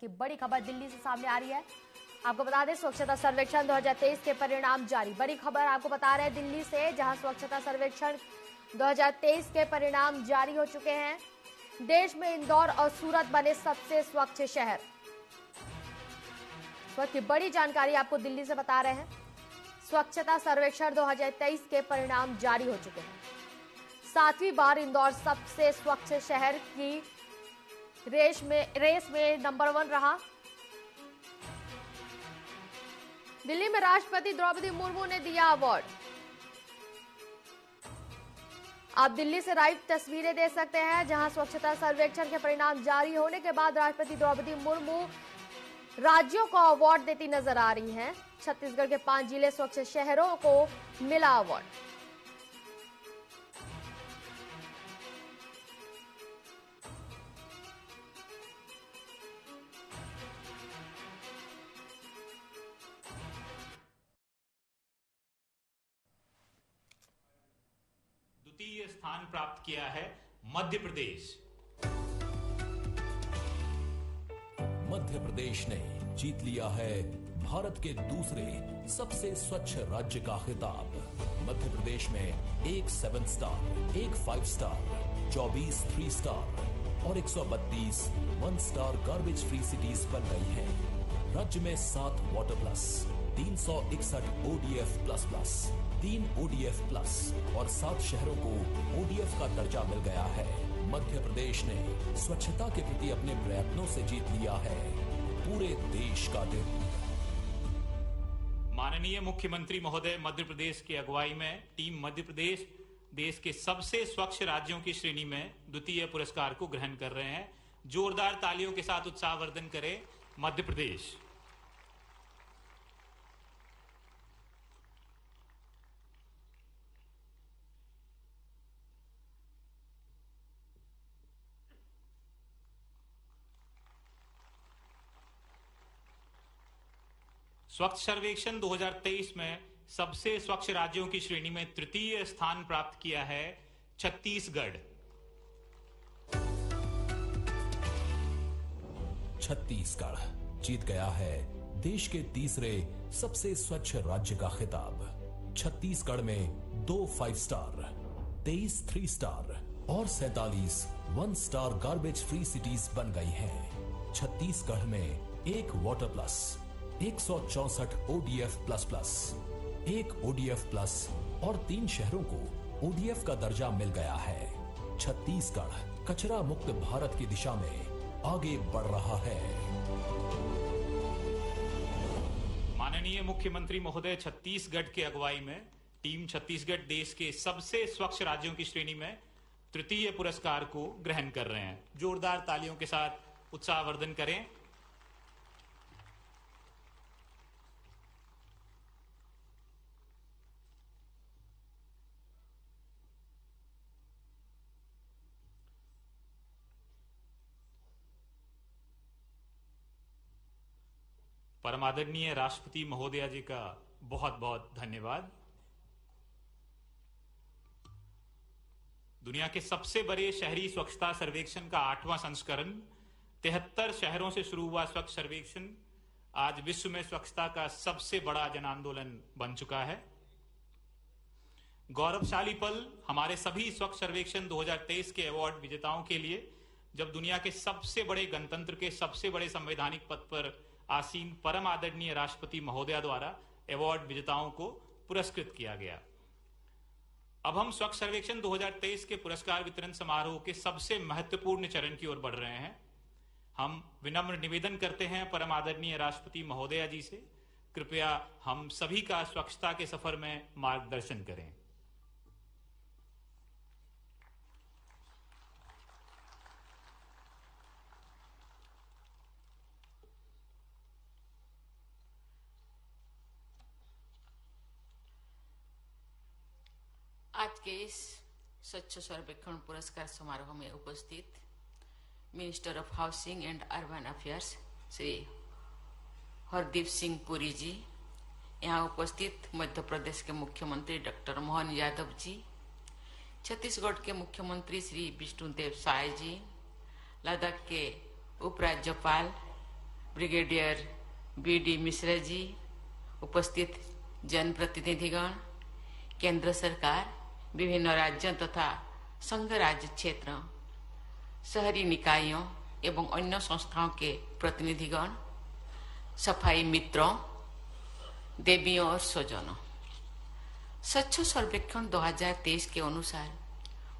की बड़ी खबर दिल्ली से सामने आ रही है। आपको बता दें, स्वच्छता सर्वेक्षण 2023 के परिणाम जारी। बड़ी खबर आपको बता रहे हैं दिल्ली से, जहां स्वच्छता सर्वेक्षण 2023 के परिणाम जारी हो चुके हैं। देश में इंदौर और सूरत बने सबसे स्वच्छ शहर। स्वच्छ की बड़ी जानकारी आपको दिल्ली से बता रहे हैं। स्वच्छता सर्वेक्षण 2023 के परिणाम जारी हो चुके हैं। 7वीं बार इंदौर सबसे स्वच्छ शहर की रेस में नंबर 1 रहा। दिल्ली में राष्ट्रपति द्रौपदी मुर्मू ने दिया अवार्ड। आप दिल्ली से लाइव तस्वीरें देख सकते हैं, जहां स्वच्छता सर्वेक्षण के परिणाम जारी होने के बाद राष्ट्रपति द्रौपदी मुर्मू राज्यों को अवार्ड देती नजर आ रही हैं। छत्तीसगढ़ के 5 जिले स्वच्छ शहरों को मिला अवार्ड। द्वितीय स्थान प्राप्त किया है मध्य प्रदेश। मध्य प्रदेश ने जीत लिया है भारत के दूसरे सबसे स्वच्छ राज्य का खिताब। मध्य प्रदेश में 1 7 स्टार, 1 5 स्टार, 24 3 स्टार और 132 1 स्टार गार्बेज फ्री सिटीज बन गई हैं। राज्य में 7 water plus, 361 ODF plus, 3 ODF plus और 7 शहरों को ODF का दर्जा मिल गया है। मध्य प्रदेश ने स्वच्छता के प्रति अपने प्रयत्नों से जीत लिया है पूरे देश का दिल। माननीय मुख्यमंत्री महोदय मध्य प्रदेश की अगुवाई में टीम मध्य प्रदेश देश के सबसे स्वच्छ राज्यों की श्रेणी में द्वितीय पुरस्कार को ग्रहण कर रहे हैं। जोरदार तालियों के साथ उत्साहवर्धन करें मध्य प्रदेश। स्वच्छ सर्वेक्षण 2023 में सबसे स्वच्छ राज्यों की श्रेणी में तृतीय स्थान प्राप्त किया है छत्तीसगढ़। छत्तीसगढ़ जीत गया है देश के तीसरे सबसे स्वच्छ राज्य का खिताब। छत्तीसगढ़ में 2 5 स्टार, 23 3 स्टार और 47 1 स्टार गार्बेज फ्री सिटीज बन गई हैं। छत्तीसगढ़ में 1 water plus, 164 ODF plus, 1 ODF plus और 3 शहरों को ODF का दर्जा मिल गया है। छत्तीसगढ़ कचरा मुक्त भारत की दिशा में आगे बढ़ रहा है। माननीय मुख्यमंत्री महोदय छत्तीसगढ़ की अगुवाई में टीम छत्तीसगढ़ देश के सबसे स्वच्छ राज्यों की श्रेणी में तृतीय पुरस्कार को ग्रहण कर रहे हैं। जोरदार तालियों के साथ उत्साहवर्धन करें। परम आदरणीय राष्ट्रपति महोदया जी का बहुत बहुत धन्यवाद। दुनिया के सबसे बड़े शहरी स्वच्छता सर्वेक्षण का 8वां संस्करण 73 शहरों से शुरू हुआ स्वच्छ सर्वेक्षण आज विश्व में स्वच्छता का सबसे बड़ा जन आंदोलन बन चुका है। गौरवशाली पल हमारे सभी स्वच्छ सर्वेक्षण 2023 के अवार्ड विजेताओं के लिए, जब दुनिया के सबसे बड़े गणतंत्र के सबसे बड़े संवैधानिक पद पर आसीन परम आदरणीय राष्ट्रपति महोदया द्वारा अवार्ड विजेताओं को पुरस्कृत किया गया। अब हम स्वच्छ सर्वेक्षण 2023 के पुरस्कार वितरण समारोह के सबसे महत्वपूर्ण चरण की ओर बढ़ रहे हैं। हम विनम्र निवेदन करते हैं परम आदरणीय राष्ट्रपति महोदया जी से, कृपया हम सभी का स्वच्छता के सफर में मार्गदर्शन करें। आज के इस स्वच्छ सर्वेक्षण पुरस्कार समारोह में उपस्थित minister of housing and urban affairs Shri Hardeep Singh Puri ji, यहाँ उपस्थित मध्य प्रदेश के मुख्यमंत्री डॉक्टर मोहन यादव जी, छत्तीसगढ़ के मुख्यमंत्री श्री विष्णुदेव साय जी, लद्दाख के उपराज्यपाल ब्रिगेडियर बी.डी. मिश्रा जी, उपस्थित जनप्रतिनिधिगण, केंद्र सरकार, विभिन्न राज्यों तथा संघ राज्य क्षेत्र, शहरी निकायों एवं अन्य संस्थाओं के प्रतिनिधिगण, सफाई मित्रों, देवियों और स्वजनों, स्वच्छ सर्वेक्षण 2023 के अनुसार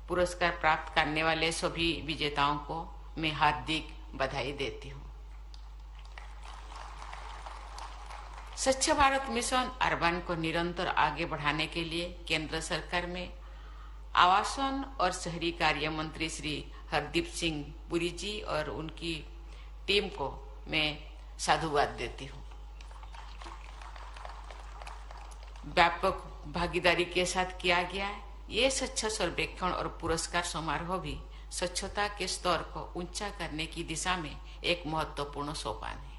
पुरस्कार प्राप्त करने वाले सभी विजेताओं को मैं हार्दिक बधाई देती हूँ। स्वच्छ भारत मिशन अर्बन को निरंतर आगे बढ़ाने के लिए केंद्र सरकार में आवासन और शहरी कार्य मंत्री श्री हरदीप सिंह पुरी जी और उनकी टीम को मैं साधुवाद देती हूँ। व्यापक भागीदारी के साथ किया गया ये स्वच्छ सर्वेक्षण और पुरस्कार समारोह भी स्वच्छता के स्तर को ऊंचा करने की दिशा में एक महत्वपूर्ण सोपान है।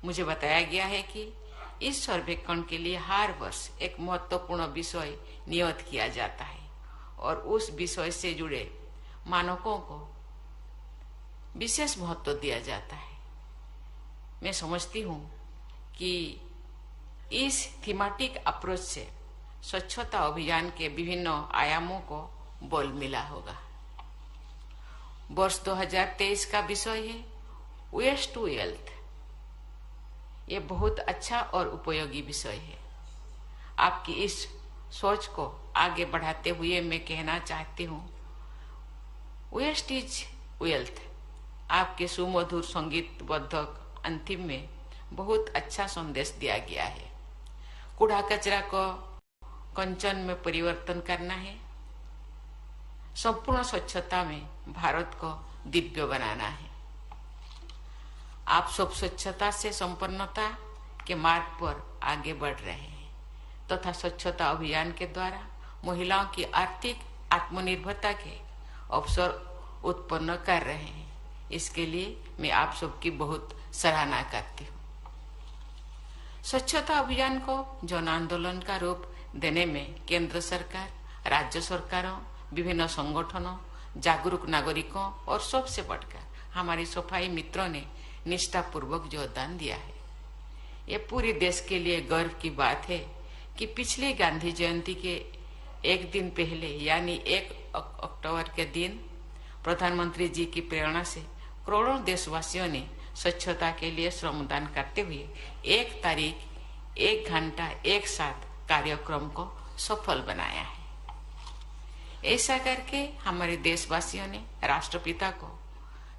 मुझे बताया गया है कि इस सर्वेक्षण के लिए हर वर्ष एक महत्वपूर्ण विषय नियत किया जाता है और उस विषय से जुड़े मानकों को विशेष महत्व दिया जाता है। मैं समझती हूँ कि इस थीमेटिक अप्रोच से स्वच्छता अभियान के विभिन्न आयामों को बल मिला होगा। वर्ष 2023 का विषय है वेस्ट टू वेल्थ। ये बहुत अच्छा और उपयोगी विषय है। आपकी इस सोच को आगे बढ़ाते हुए मैं कहना चाहती हूँ, वेस्ट इज वेल्थ। आपके सुमधुर संगीतबद्ध अंतिम में बहुत अच्छा संदेश दिया गया है। कूड़ा कचरा को कंचन में परिवर्तन करना है, संपूर्ण स्वच्छता में भारत को दिव्य बनाना है। आप सब स्वच्छता से संपन्नता के मार्ग पर आगे बढ़ रहे हैं तथा स्वच्छता अभियान के द्वारा महिलाओं की आर्थिक आत्मनिर्भरता के अवसर उत्पन्न कर रहे हैं। इसके लिए मैं आप सबकी बहुत सराहना करती हूँ। स्वच्छता अभियान को जन आंदोलन का रूप देने में केंद्र सरकार, राज्य सरकारों, विभिन्न संगठनों, जागरूक नागरिकों और सबसे बढ़कर हमारे सफाई मित्रों ने निष्ठापूर्वक योगदान दिया है। ये पूरे देश के लिए गर्व की बात है कि पिछले गांधी जयंती के एक दिन पहले यानी 1 अक्टूबर के दिन प्रधानमंत्री जी की प्रेरणा से करोड़ों देशवासियों ने स्वच्छता के लिए श्रमदान करते हुए 1 तारीख 1 घंटा एक साथ कार्यक्रम को सफल बनाया है। ऐसा करके हमारे देशवासियों ने राष्ट्रपिता को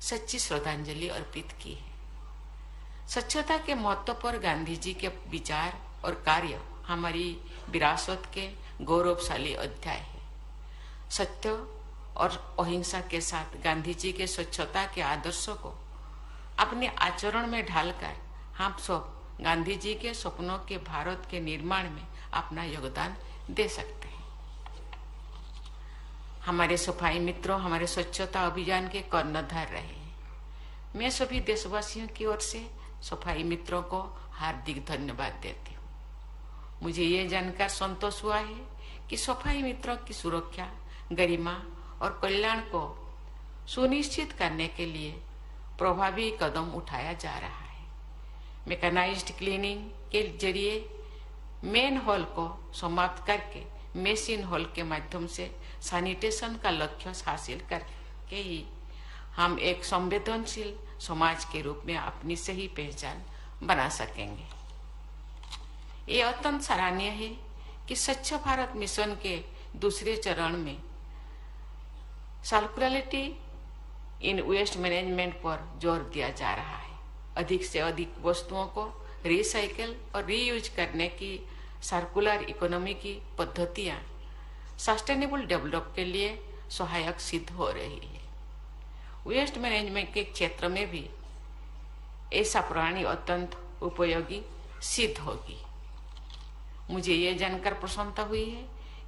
सच्ची श्रद्धांजलि अर्पित की है। स्वच्छता के महत्व पर गांधी जी के विचार और कार्य हमारी विरासत के गौरवशाली अध्याय है। सत्य और अहिंसा के साथ गांधी जी के स्वच्छता के आदर्शों को अपने आचरण में ढालकर हम सब गांधी जी के सपनों के भारत के निर्माण में अपना योगदान दे सकते हैं। हमारे सफाई मित्रों हमारे स्वच्छता अभियान के कर्णधार रहे हैं। मैं सभी देशवासियों की ओर से सफाई मित्रों को हार्दिक धन्यवाद देती हूँ। मुझे ये जानकर संतोष हुआ है कि सफाई मित्रों की सुरक्षा, गरिमा और कल्याण को सुनिश्चित करने के लिए प्रभावी कदम उठाया जा रहा है। मैकेनाइज्ड क्लीनिंग के जरिए मेन हॉल को समाप्त करके मेशिन हॉल के माध्यम से सैनिटेशन का लक्ष्य हासिल करके ही हम एक संवेदनशील समाज के रूप में अपनी सही पहचान बना सकेंगे। ये अत्यंत सराहनीय है कि स्वच्छ भारत मिशन के दूसरे चरण में सर्कुलरिटी इन वेस्ट मैनेजमेंट पर जोर दिया जा रहा है। अधिक से अधिक वस्तुओं को रिसाइकिल और रीयूज करने की सर्कुलर इकोनॉमी की पद्धतियां सस्टेनेबल डेवलप के लिए सहायक सिद्ध हो रही है। वेस्ट मैनेजमेंट के क्षेत्र में भी ऐसा प्रणाली अत्यंत उपयोगी सिद्ध होगी। मुझे ये जानकर प्रसन्नता हुई है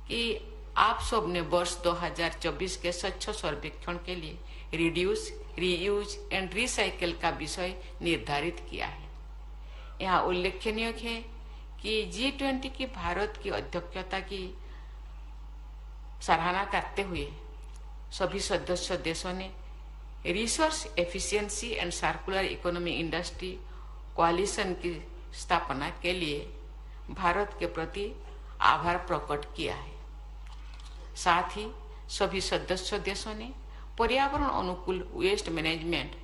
कि आप सब ने वर्ष 2024 के स्वच्छ सर्वेक्षण के लिए रिड्यूस, रीयूज एंड रिसाइकिल का विषय निर्धारित किया है। यहाँ उल्लेखनीय है कि G20 की भारत की अध्यक्षता की सराहना करते हुए सभी सदस्य देशों ने resource efficiency and circular economy industry coalition की स्थापना के लिए भारत के प्रति आभार प्रकट किया है। साथ ही सभी सदस्य देशों ने पर्यावरण अनुकूल वेस्ट मैनेजमेंट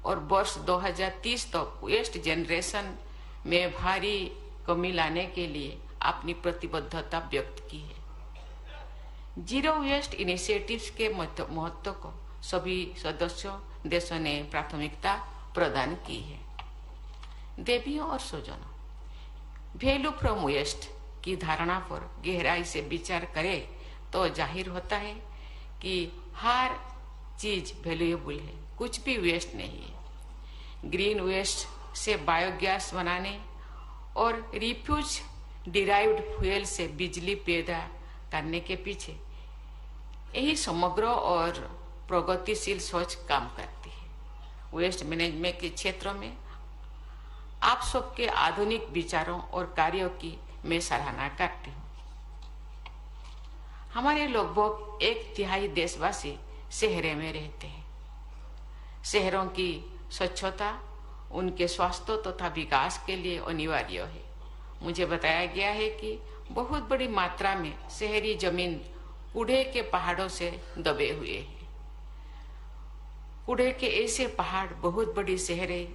और वर्ष 2030 तक वेस्ट जनरेशन में भारी कमी लाने के लिए अपनी प्रतिबद्धता व्यक्त की है। जीरो वेस्ट इनिशिएटिव्स के महत्व को सभी सदस्य देशों ने प्राथमिकता प्रदान की है। देवियों और स्वजनों, वैल्यू फ्रॉम वेस्ट की धारणा पर गहराई से विचार करें तो जाहिर होता है कि हर चीज वैल्यूएबल है, कुछ भी वेस्ट नहीं है। ग्रीन वेस्ट से बायोगैस बनाने और रिफ्यूज डिराइव्ड फ्यूल से बिजली पैदा करने के पीछे यही समग्र और प्रगतिशील सोच काम करती है। वेस्ट मैनेजमेंट के क्षेत्रों में आप सबके आधुनिक विचारों और कार्यों की मैं सराहना करती हूँ। हमारे लगभग 1/3 देशवासी शहरों में रहते हैं। शहरों की स्वच्छता उनके स्वास्थ्य तथा विकास के लिए अनिवार्य है। मुझे बताया गया है कि बहुत बड़ी मात्रा में शहरी जमीन कूड़े के पहाड़ों से दबे हुए हैं। कूड़े के ऐसे पहाड़ बहुत बड़ी शहरें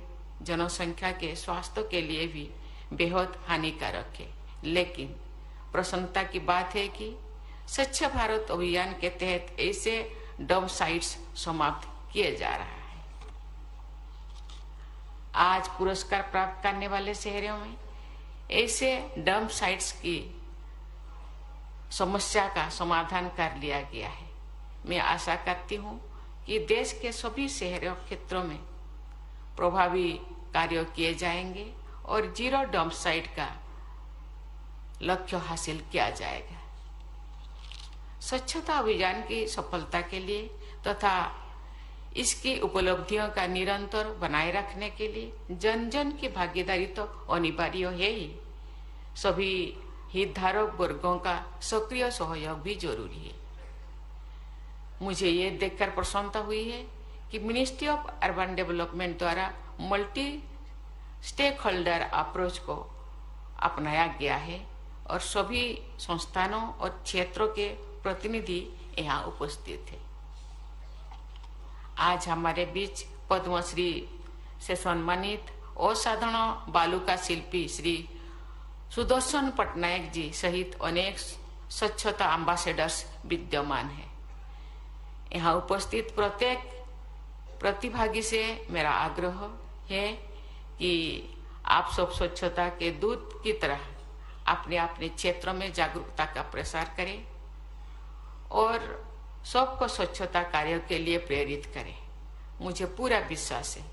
जनसंख्या के स्वास्थ्य के लिए भी बेहद हानिकारक है। लेकिन प्रसन्नता की बात है कि स्वच्छ भारत अभियान के तहत ऐसे डंप साइट्स समाप्त किए जा रहा है। आज पुरस्कार प्राप्त करने वाले शहरों में ऐसे डंप साइट्स की समस्या का समाधान कर लिया गया है। मैं आशा करती हूँ कि देश के सभी शहरों क्षेत्रों में प्रभावी कार्य किए जाएंगे और जीरो डंप साइट का लक्ष्य हासिल किया जाएगा। स्वच्छता अभियान की सफलता के लिए तथा इसकी उपलब्धियों का निरंतर बनाए रखने के लिए जन जन की भागीदारी तो अनिवार्य है ही, सभी हितधारक वर्गों का सक्रिय सहयोग भी जरूरी है। मुझे ये देखकर प्रसन्नता हुई है कि मिनिस्ट्री ऑफ अर्बन डेवलपमेंट द्वारा मल्टी स्टेक होल्डर अप्रोच को अपनाया गया है और सभी संस्थानों और क्षेत्रों के प्रतिनिधि यहाँ उपस्थित है। आज हमारे बीच पद्मश्री से सम्मानित असाधारण बालुका शिल्पी श्री सुदर्शन पटनायक जी सहित अनेक स्वच्छता एम्बेसडर्स विद्यमान है। यहाँ उपस्थित प्रत्येक प्रतिभागी से मेरा आग्रह है कि आप सब स्वच्छता के दूत की तरह अपने अपने क्षेत्रों में जागरूकता का प्रसार करें और सबको स्वच्छता कार्यों के लिए प्रेरित करें। मुझे पूरा विश्वास है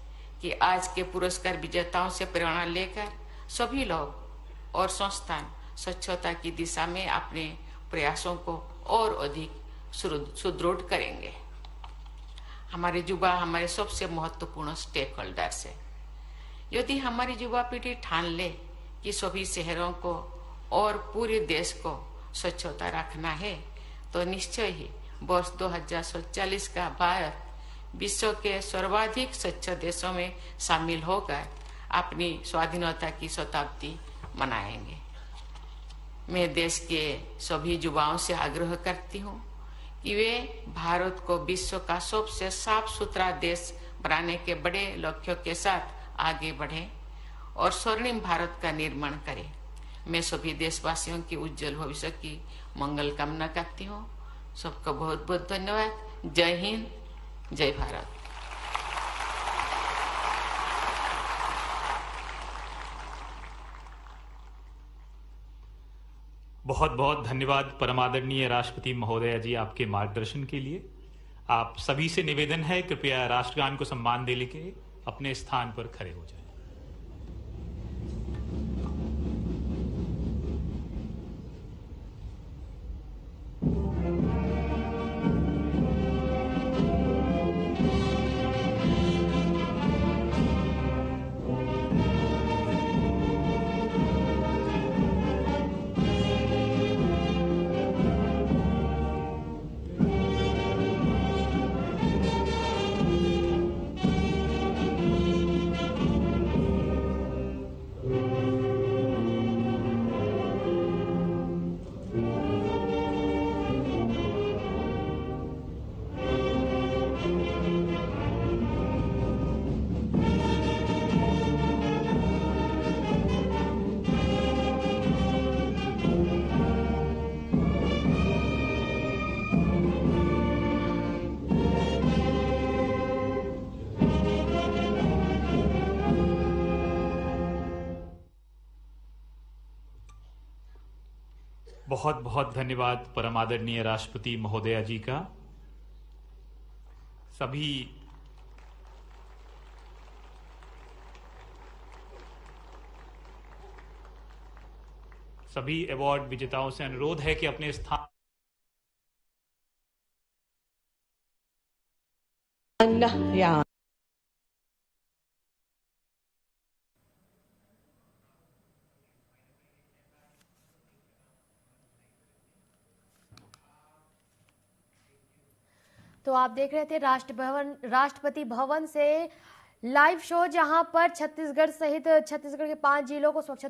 कि आज के पुरस्कार विजेताओं से प्रेरणा लेकर सभी लोग और संस्थान स्वच्छता की दिशा में अपने प्रयासों को और अधिक सुदृढ़ करेंगे। हमारे युवा हमारे सबसे महत्वपूर्ण स्टेक होल्डर्स है। यदि हमारी युवा पीढ़ी ठान ले कि सभी शहरों को और पूरे देश को स्वच्छता रखना है तो निश्चय ही वर्ष 2047 का भारत विश्व के सर्वाधिक स्वच्छ देशों में शामिल होकर अपनी स्वाधीनता की शताब्दी मनाएंगे। मैं देश के सभी युवाओं से आग्रह करती हूँ कि वे भारत को विश्व का सबसे साफ सुथरा देश बनाने के बड़े लक्ष्य के साथ आगे बढ़ें और स्वर्णिम भारत का निर्माण करें। मैं सभी देशवासियों की उज्जवल भविष्य की मंगल कामना करती हूँ। सबका बहुत बहुत धन्यवाद। जय हिंद, जय भारत। बहुत बहुत धन्यवाद परमादरणीय राष्ट्रपति महोदया जी आपके मार्गदर्शन के लिए। आप सभी से निवेदन है कृपया राष्ट्रगान को सम्मान देने के अपने स्थान पर खड़े हो जाएं। बहुत बहुत धन्यवाद परम आदरणीय राष्ट्रपति महोदया जी का। सभी अवार्ड विजेताओं से अनुरोध है कि अपने स्थान तो आप देख रहे थे राष्ट्रपति भवन से लाइव शो, जहां पर छत्तीसगढ़ सहित छत्तीसगढ़ के 5 जिलों को स्वच्छता